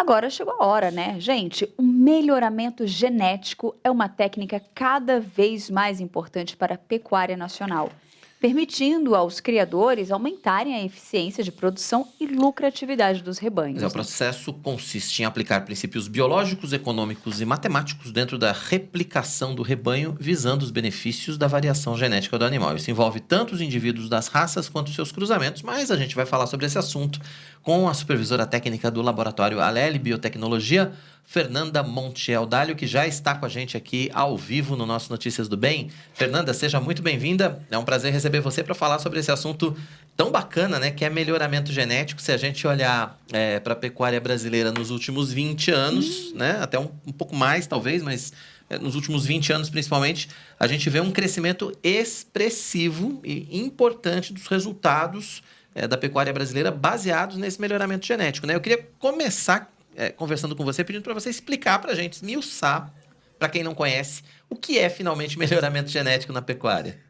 Agora chegou a hora, né? Gente, o melhoramento genético é uma técnica cada vez mais importante para a pecuária nacional, permitindo aos criadores aumentarem a eficiência de produção e lucratividade dos Mas o rebanhos, né? processo consiste em aplicar princípios biológicos, econômicos e matemáticos dentro da replicação do rebanho, visando os benefícios da variação genética do animal. Isso envolve tanto os indivíduos das raças quanto seus cruzamentos, mas a gente vai falar sobre esse assunto com a supervisora técnica do laboratório Aleli Biotecnologia, Fernanda Montiel Dalho, que já está com a gente aqui ao vivo no nosso Notícias do Bem. Fernanda, seja muito bem-vinda. É um prazer receber você para falar sobre esse assunto tão bacana, né, que é melhoramento genético. Se a gente olhar para a pecuária brasileira nos últimos 20 anos, né, até um pouco mais talvez, mas nos últimos 20 anos principalmente, a gente vê um crescimento expressivo e importante dos resultados da pecuária brasileira baseados nesse melhoramento genético, né? Eu queria começar conversando com você, pedindo para você explicar para a gente, esmiuçar, para quem não conhece, o que é finalmente melhoramento genético na pecuária.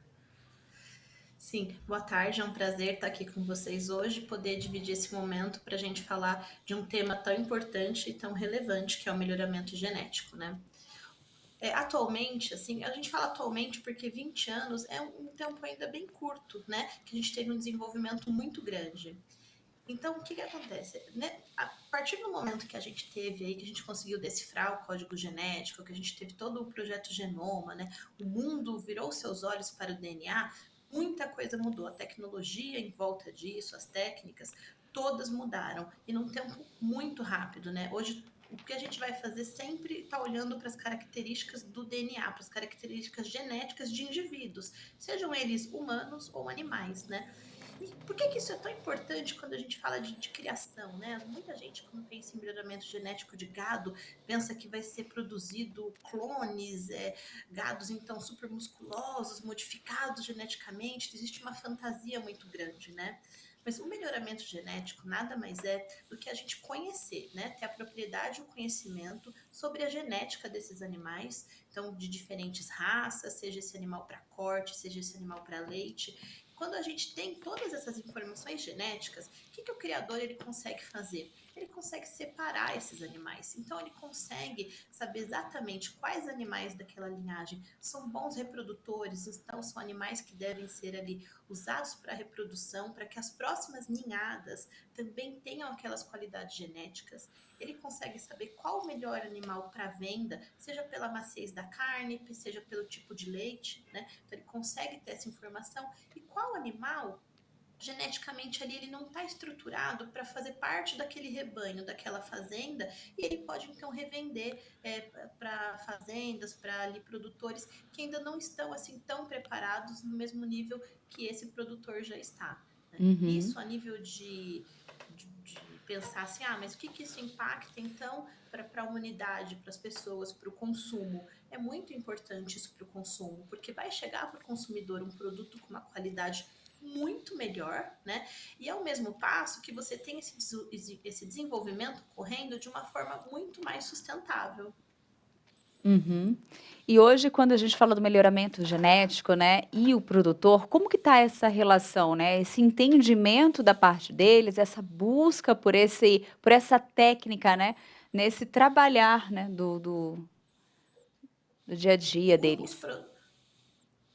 Sim, boa tarde, é um prazer estar aqui com vocês hoje, poder dividir esse momento para a gente falar de um tema tão importante e tão relevante que é o melhoramento genético, né? Atualmente, assim, a gente fala atualmente porque 20 anos é um tempo ainda bem curto, né? Que a gente teve um desenvolvimento muito grande. Então, o que que acontece? Né? A partir do momento que a gente teve aí, que a gente conseguiu decifrar o código genético, que a gente teve todo o projeto Genoma, né? O mundo virou seus olhos para o DNA, muita coisa mudou. A tecnologia em volta disso, as técnicas, todas mudaram. E num tempo muito rápido, né? Hoje, o que a gente vai fazer sempre está olhando para as características do DNA, para as características genéticas de indivíduos, sejam eles humanos ou animais, né? E por que isso é tão importante quando a gente fala de criação, né? Muita gente, quando pensa em melhoramento genético de gado, pensa que vai ser produzido clones, gados então super musculosos, modificados geneticamente. Existe uma fantasia muito grande, né? Mas o melhoramento genético nada mais é do que a gente conhecer, né? Ter a propriedade e o conhecimento sobre a genética desses animais, então de diferentes raças, seja esse animal para corte, seja esse animal para leite. Quando a gente tem todas essas informações genéticas, o que o criador ele consegue fazer? Ele consegue separar esses animais. Então ele consegue saber exatamente quais animais daquela linhagem são bons reprodutores, então são animais que devem ser ali usados para reprodução, para que as próximas ninhadas também tenham aquelas qualidades genéticas. Ele consegue saber qual o melhor animal para venda, seja pela maciez da carne, seja pelo tipo de leite, né? Então ele consegue ter essa informação. E qual animal geneticamente ali ele não está estruturado para fazer parte daquele rebanho, daquela fazenda, e ele pode então revender para fazendas, para ali produtores que ainda não estão assim tão preparados no mesmo nível que esse produtor já está, né? Uhum. Isso a nível de pensar assim, mas o que isso impacta então para a humanidade, para as pessoas, para o consumo? É muito importante isso para o consumo, porque vai chegar para o consumidor um produto com uma qualidade muito melhor, né? E ao mesmo passo que você tem esse desenvolvimento correndo de uma forma muito mais sustentável. Uhum. E hoje, quando a gente fala do melhoramento genético, né, e o produtor, como que está essa relação, né? Esse entendimento da parte deles, essa busca por essa técnica, né, nesse trabalhar, né, do dia a dia Os, deles. pro-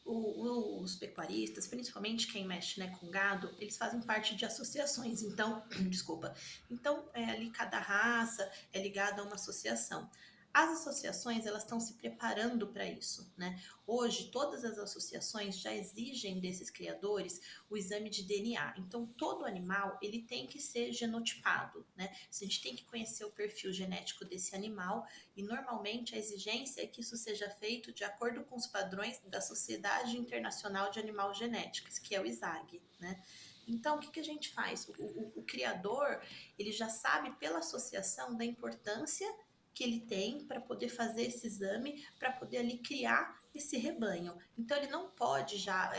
os pecuaristas, principalmente quem mexe, né, com gado, eles fazem parte de associações. Então, desculpa. Então, ali cada raça é ligada a uma associação. As associações elas estão se preparando para isso, né? Hoje todas as associações já exigem desses criadores o exame de DNA. Então todo animal ele tem que ser genotipado, né? A gente tem que conhecer o perfil genético desse animal e normalmente a exigência é que isso seja feito de acordo com os padrões da Sociedade Internacional de Animal Genéticos, que é o ISAG, né? Então, o que a gente faz? O criador, ele já sabe pela associação da importância que ele tem para poder fazer esse exame, para poder ali criar esse rebanho. Então ele não pode já,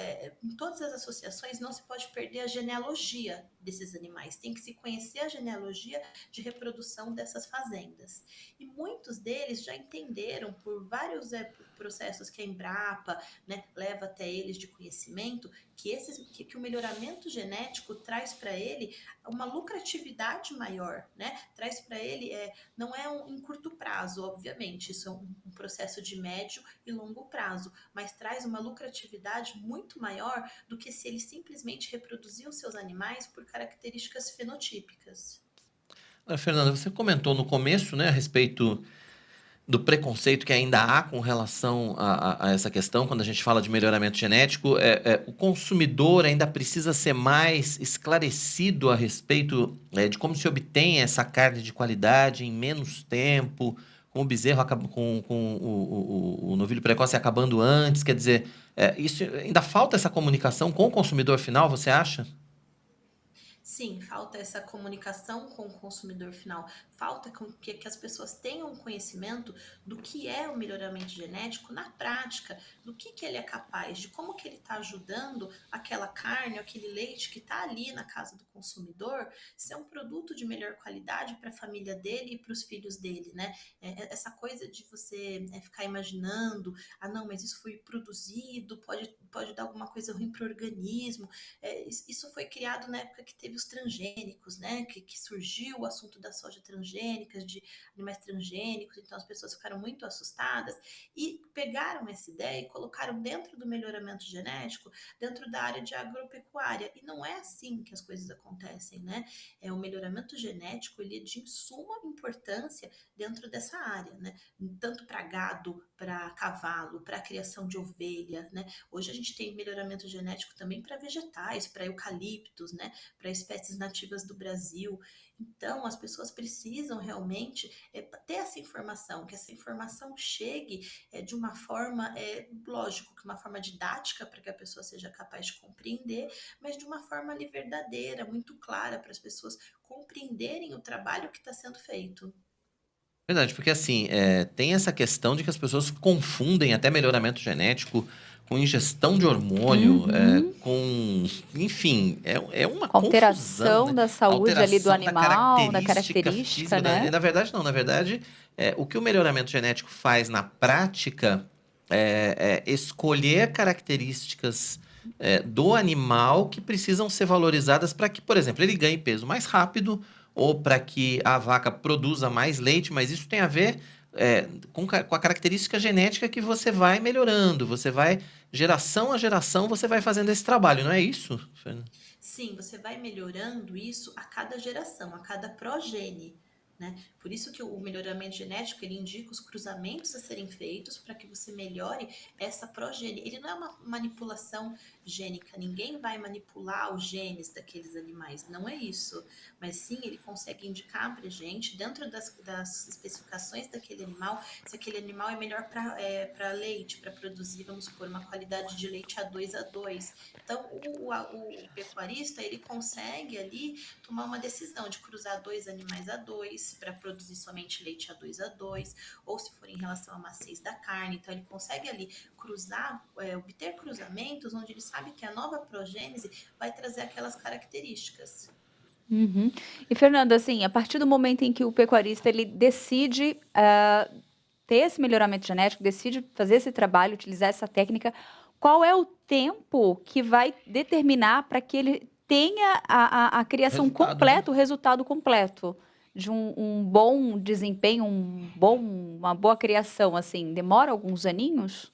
em todas as associações, não se pode perder a genealogia desses animais. Tem que se conhecer a genealogia de reprodução dessas fazendas. E muitos deles já entenderam por vários processos que a Embrapa, né, leva até eles de conhecimento, que o melhoramento genético traz para ele uma lucratividade maior, né? Traz para ele, não é em curto prazo, obviamente, isso é um processo de médio e longo prazo, mas traz uma lucratividade muito maior do que se ele simplesmente reproduzir os seus animais por características fenotípicas. Fernanda, você comentou no começo, né, a respeito do preconceito que ainda há com relação a essa questão, quando a gente fala de melhoramento genético, o consumidor ainda precisa ser mais esclarecido a respeito de como se obtém essa carne de qualidade em menos tempo, com o bezerro, com o novilho precoce acabando antes, quer dizer, isso ainda falta essa comunicação com o consumidor final, você acha? Sim, falta essa comunicação com o consumidor final, falta que as pessoas tenham conhecimento do que é o melhoramento genético na prática, do que ele é capaz, de como que ele está ajudando aquela carne, aquele leite que está ali na casa do consumidor, ser um produto de melhor qualidade para a família dele e para os filhos dele, né? Essa coisa de você ficar imaginando, ah não, mas isso foi produzido, pode dar alguma coisa ruim para o organismo. Isso foi criado na época que teve os transgênicos, né? Que surgiu o assunto da soja transgênica, de animais transgênicos, então as pessoas ficaram muito assustadas e pegaram essa ideia e colocaram dentro do melhoramento genético, dentro da área de agropecuária. E não é assim que as coisas acontecem, né? O melhoramento genético, ele é de suma importância dentro dessa área, né? Tanto para gado, para cavalo, para a criação de ovelha, né? Hoje a gente tem melhoramento genético também para vegetais, para eucaliptos, né? Para espécies nativas do Brasil. Então, as pessoas precisam realmente ter essa informação, que essa informação chegue de uma forma, lógico, que uma forma didática para que a pessoa seja capaz de compreender, mas de uma forma ali verdadeira, muito clara, para as pessoas compreenderem o trabalho que está sendo feito. Verdade, porque assim, tem essa questão de que as pessoas confundem até melhoramento genético com ingestão de hormônio, Uhum. enfim, é uma Com confusão, alteração né? da saúde ali do Alteração da animal, da característica característica, física. né? Na verdade, não. Na verdade, o que o melhoramento genético faz na prática é escolher características do animal que precisam ser valorizadas para que, por exemplo, ele ganhe peso mais rápido ou para que a vaca produza mais leite, mas isso tem a ver com a característica genética que você vai melhorando, você vai, geração a geração, você vai fazendo esse trabalho, não é isso, Fernanda? Sim, você vai melhorando isso a cada geração, a cada progenie, né? Por isso que o melhoramento genético, ele indica os cruzamentos a serem feitos para que você melhore essa progenie. Ele não é uma manipulação gênica, ninguém vai manipular os genes daqueles animais, não é isso. Mas sim, ele consegue indicar para gente, dentro das especificações daquele animal, se aquele animal é melhor para leite, para produzir, vamos supor, uma qualidade de leite A2A2. Então, o pecuarista, ele consegue ali tomar uma decisão de cruzar dois animais A2 para produzir somente leite A2A2, ou se for em relação à maciez da carne. Então, ele consegue ali cruzar, obter cruzamentos onde ele sabe que a nova progênese vai trazer aquelas características. Uhum. E Fernanda, assim, a partir do momento em que o pecuarista ele decide ter esse melhoramento genético, decide fazer esse trabalho, utilizar essa técnica, qual é o tempo que vai determinar para que ele tenha a criação Resultado, né? completa, o resultado completo de um bom desempenho, uma boa criação, assim? Demora alguns aninhos?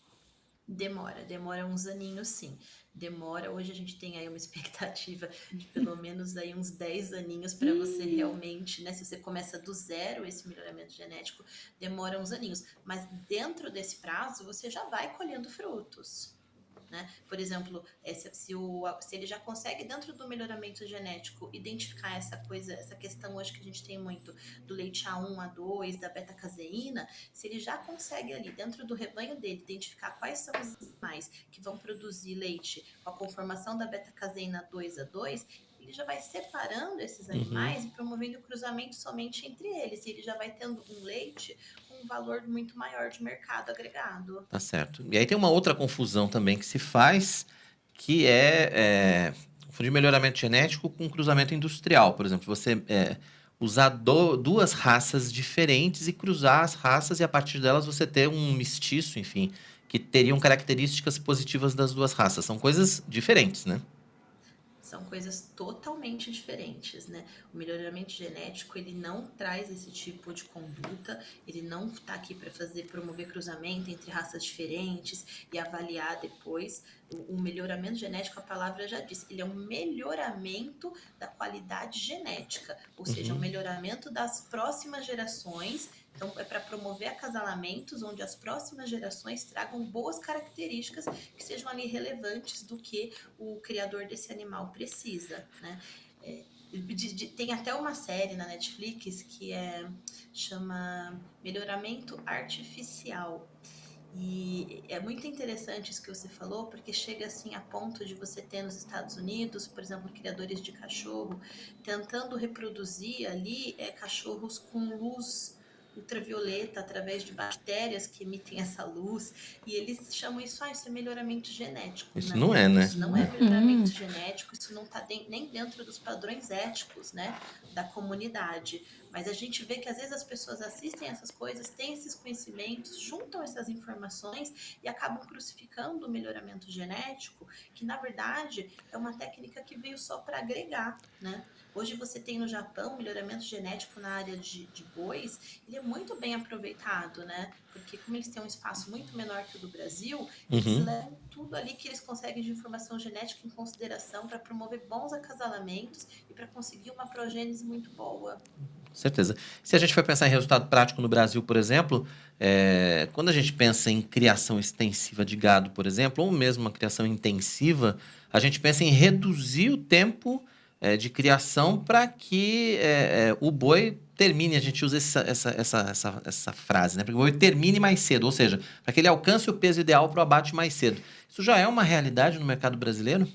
Demora uns aninhos, sim. Demora, hoje a gente tem aí uma expectativa de pelo menos aí uns 10 aninhos para você realmente, né? Se você começa do zero esse melhoramento genético, demora uns aninhos. Mas dentro desse prazo, você já vai colhendo frutos. Né? Por exemplo, se ele já consegue, dentro do melhoramento genético, identificar essa coisa, essa questão hoje que a gente tem muito do leite A1, A2, da beta-caseína, se ele já consegue ali, dentro do rebanho dele, identificar quais são os animais que vão produzir leite com a conformação da beta-caseína 2A2, ele já vai separando esses Uhum. animais e promovendo o cruzamento somente entre eles. E ele já vai tendo um leite com um valor muito maior de mercado agregado. Tá certo. E aí tem uma outra confusão também que se faz, que confundir melhoramento genético com cruzamento industrial. Por exemplo, você usar duas raças diferentes e cruzar as raças e a partir delas você ter um mestiço, enfim, que teriam características positivas das duas raças. São coisas diferentes, né? São coisas totalmente diferentes, né? O melhoramento genético, ele não traz esse tipo de conduta, ele não está aqui para promover cruzamento entre raças diferentes e avaliar depois. O melhoramento genético, a palavra já diz, ele é um melhoramento da qualidade genética, ou seja, um Uhum. melhoramento das próximas gerações. Então, é para promover acasalamentos onde as próximas gerações tragam boas características que sejam ali relevantes do que o criador desse animal precisa, né? Tem até uma série na Netflix que chama Melhoramento Artificial. E é muito interessante isso que você falou, porque chega assim a ponto de você ter nos Estados Unidos, por exemplo, criadores de cachorro, tentando reproduzir ali cachorros com luz ultravioleta através de bactérias que emitem essa luz, e eles chamam isso, isso é melhoramento genético. Isso Não, não é, né? isso não é melhoramento genético, isso não está nem dentro dos padrões éticos, né, da comunidade. Mas a gente vê que às vezes as pessoas assistem essas coisas, têm esses conhecimentos, juntam essas informações e acabam crucificando o melhoramento genético, que na verdade é uma técnica que veio só para agregar, né? Hoje você tem no Japão melhoramento genético na área de bois, ele é muito bem aproveitado, né? Porque como eles têm um espaço muito menor que o do Brasil, eles Uhum. levam tudo ali que eles conseguem de informação genética em consideração para promover bons acasalamentos e para conseguir uma progênese muito boa. Certeza. Se a gente for pensar em resultado prático no Brasil, por exemplo, quando a gente pensa em criação extensiva de gado, por exemplo, ou mesmo uma criação intensiva, a gente pensa em reduzir o tempo de criação para que o boi termine. A gente usa essa frase, né? Para que o boi termine mais cedo, ou seja, para que ele alcance o peso ideal para o abate mais cedo. Isso já é uma realidade no mercado brasileiro?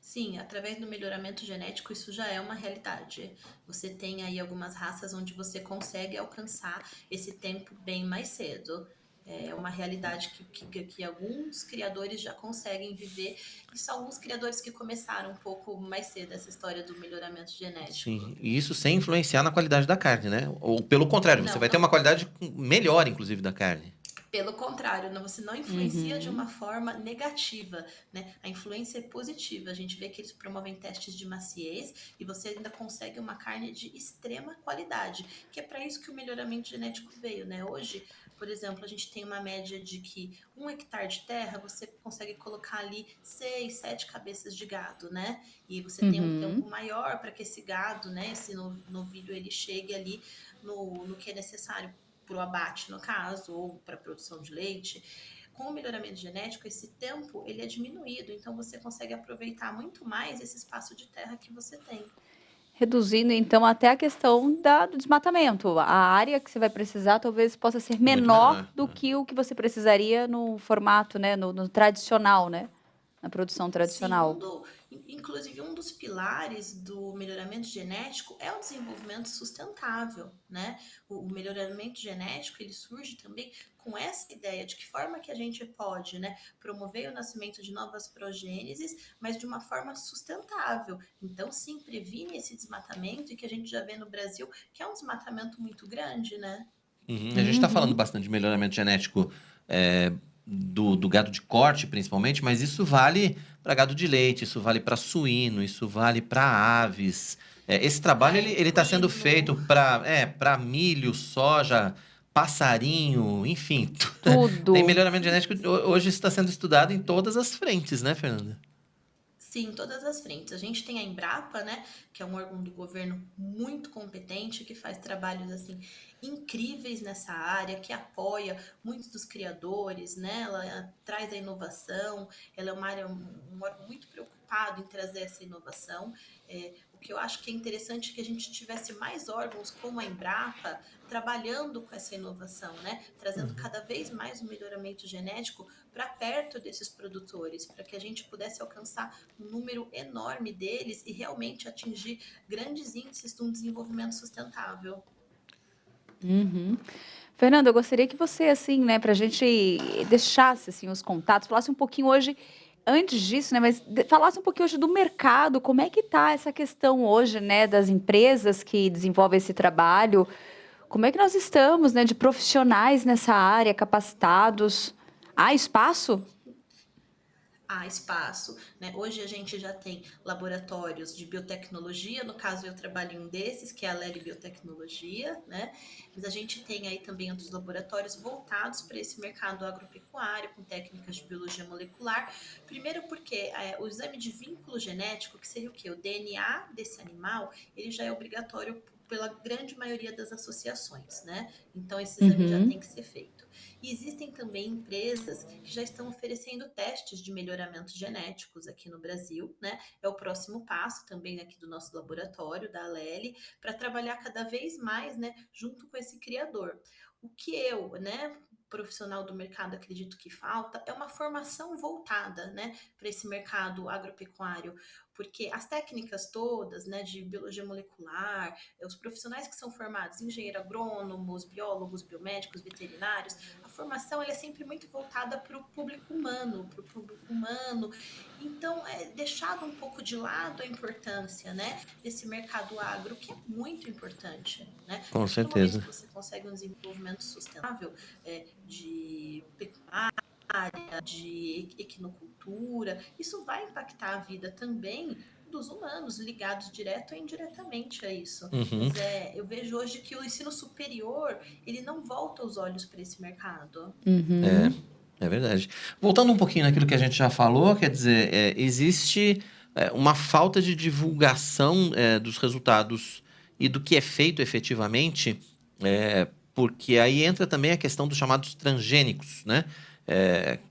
Sim, através do melhoramento genético isso já é uma realidade. Você tem aí algumas raças onde você consegue alcançar esse tempo bem mais cedo. É uma realidade que alguns criadores já conseguem viver, e são alguns criadores que começaram um pouco mais cedo essa história do melhoramento genético. Sim, e isso sem influenciar na qualidade da carne, né? Ou pelo contrário, você Não, vai ter não. uma qualidade melhor, inclusive, da carne. Pelo contrário, você não influencia de Uhum. uma forma negativa, né? A influência é positiva. A gente vê que eles promovem testes de maciez e você ainda consegue uma carne de extrema qualidade, que é para isso que o melhoramento genético veio, né? Hoje, por exemplo, a gente tem uma média de que 1 hectare de terra você consegue colocar ali 6, 7 cabeças de gado, né? E você tem um tempo Uhum. maior para que esse gado, né, esse novilho, ele chegue ali no que é necessário para o abate, no caso, ou para a produção de leite. Com o melhoramento genético, esse tempo ele é diminuído, então você consegue aproveitar muito mais esse espaço de terra que você tem. Reduzindo, então, até a questão do desmatamento. A área que você vai precisar talvez possa ser Muito menor menor. do que o que você precisaria no formato, né, no tradicional, né, na produção Sim, tradicional. inclusive um dos pilares do melhoramento genético é o desenvolvimento sustentável, né? O melhoramento genético ele surge também com essa ideia de que forma que a gente pode, né, promover o nascimento de novas progêneses, mas de uma forma sustentável. Então, sim, previne esse desmatamento e que a gente já vê no Brasil, que é um desmatamento muito grande, né? Uhum. A gente está falando Uhum. bastante de melhoramento genético é, do gado de corte, principalmente, mas isso vale para gado de leite, isso vale para suíno, isso vale para aves. Esse trabalho Para ele está sendo feito equino, para milho, soja, passarinho, enfim. Tem Tudo. melhoramento genético, hoje está sendo estudado em todas as frentes, né, Fernanda? sim, todas as frentes. A gente tem a Embrapa, né, que é um órgão do governo muito competente, que faz trabalhos assim incríveis nessa área, que apoia muitos dos criadores, né? Ela traz a inovação, ela é uma área, um órgão muito preocupado em trazer essa inovação. O que eu acho que é interessante que a gente tivesse mais órgãos como a Embrapa trabalhando com essa inovação, né? Trazendo Uhum. cada vez mais o melhoramento genético para perto desses produtores, para que a gente pudesse alcançar um número enorme deles e realmente atingir grandes índices de um desenvolvimento sustentável. Uhum. Fernanda, eu gostaria que você, assim, né, para a gente deixasse assim, os contatos, falasse um pouquinho hoje, antes disso, né, mas falasse um pouquinho hoje do mercado, como é que está essa questão hoje, né, das empresas que desenvolvem esse trabalho, como é que nós estamos, né, de profissionais nessa área, capacitados? Há espaço? Há espaço, né? Hoje a gente já tem laboratórios de biotecnologia, no caso eu trabalho em um desses, que é a Lely Biotecnologia, né? Mas a gente tem aí também outros laboratórios voltados para esse mercado agropecuário, com técnicas de biologia molecular. Primeiro porque o exame de vínculo genético, que seria o quê? O DNA desse animal, ele já é obrigatório pela grande maioria das associações, né? Então esse exame já Uhum. tem que ser feito. E existem também empresas que já estão oferecendo testes de melhoramentos genéticos aqui no Brasil, né? É o próximo passo também aqui do nosso laboratório, da Aleli, para trabalhar cada vez mais, né, junto com esse criador. O que eu, né, profissional do mercado, acredito que falta é uma formação voltada, né, para esse mercado agropecuário, porque as técnicas todas, né, de biologia molecular, os profissionais que são formados, engenheiro agrônomos, biólogos, biomédicos, veterinários, a formação ela é sempre muito voltada para o público humano, então é deixado um pouco de lado a importância, né, desse mercado agro, que é muito importante, né? A Com partir do momento certeza. que você consegue um desenvolvimento sustentável de pecuária, de equinocultura, isso vai impactar a vida também dos humanos, ligados direto ou indiretamente a isso. Uhum. Mas eu vejo hoje que o ensino superior, ele não volta os olhos para esse mercado. É, Uhum. é verdade. Voltando um pouquinho naquilo que a gente já falou, quer dizer, existe uma falta de divulgação dos resultados e do que é feito efetivamente, porque aí entra também a questão dos chamados transgênicos, né?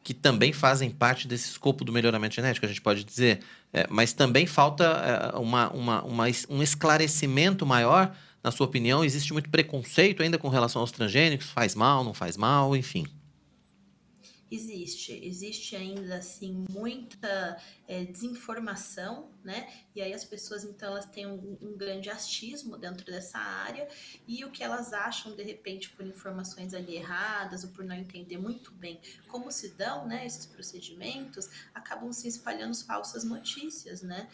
Que também fazem parte desse escopo do melhoramento genético, a gente pode dizer. Mas também falta um esclarecimento maior, na sua opinião. Existe muito preconceito ainda com relação aos transgênicos, faz mal, não faz mal, enfim. Existe ainda assim muita desinformação, né? E aí as pessoas então elas têm um grande achismo dentro dessa área e o que elas acham de repente por informações ali erradas ou por não entender muito bem como se dão, né, esses procedimentos, acabam se espalhando falsas notícias, né?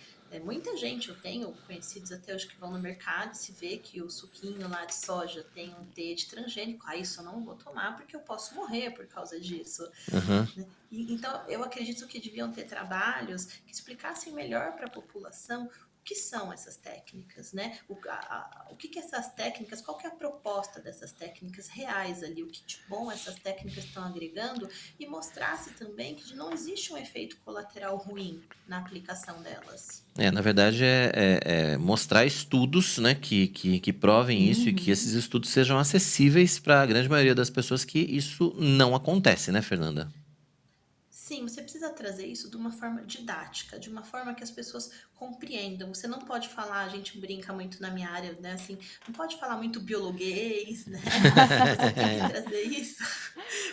Muita gente, eu tenho conhecidos até hoje que vão no mercado e se vê que o suquinho lá de soja tem um T de transgênico, isso eu não vou tomar porque eu posso morrer por causa disso. Aham. Né? Então, eu acredito que deviam ter trabalhos que explicassem melhor para a população o que são essas técnicas, né? O que essas técnicas, qual que é a proposta dessas técnicas reais ali, o que de bom essas técnicas estão agregando e mostrasse também que não existe um efeito colateral ruim na aplicação delas. Na verdade, mostrar estudos, né, que provem isso e que esses Uhum. estudos sejam acessíveis para a grande maioria das pessoas que isso não acontece, né, Fernanda? Sim, você precisa trazer isso de uma forma didática, de uma forma que as pessoas compreendam. Você não pode falar, a gente brinca muito na minha área, né? Assim, não pode falar muito biologuês, né? Você tem que trazer isso,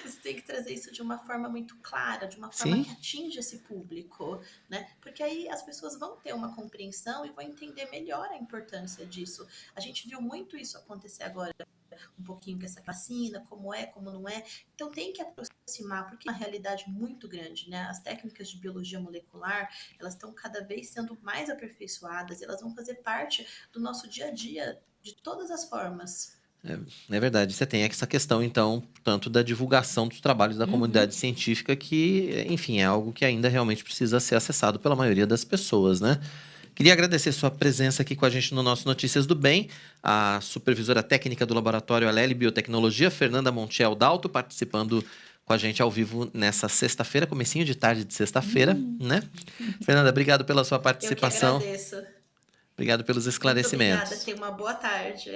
você tem que trazer isso de uma forma muito clara, de uma forma Sim, que atinja esse público, né? Porque aí as pessoas vão ter uma compreensão e vão entender melhor a importância disso. A gente viu muito isso acontecer agora um pouquinho com essa vacina, como é, como não é. Então tem que aproximar, porque é uma realidade muito grande, né? As técnicas de biologia molecular, elas estão cada vez sendo mais aperfeiçoadas, elas vão fazer parte do nosso dia a dia de todas as formas. é verdade. Você tem essa questão, então, tanto da divulgação dos trabalhos da comunidade Uhum. científica, que, enfim, é algo que ainda realmente precisa ser acessado pela maioria das pessoas, né? Queria agradecer sua presença aqui com a gente no nosso Notícias do Bem, a supervisora técnica do Laboratório Aleli Biotecnologia, Fernanda Montiel Dalto, participando com a gente ao vivo nessa sexta-feira, comecinho de tarde de sexta-feira, Uhum. né? Fernanda, obrigado pela sua Eu que participação, agradeço. obrigado pelos Muito obrigada, esclarecimentos. tenha uma boa tarde.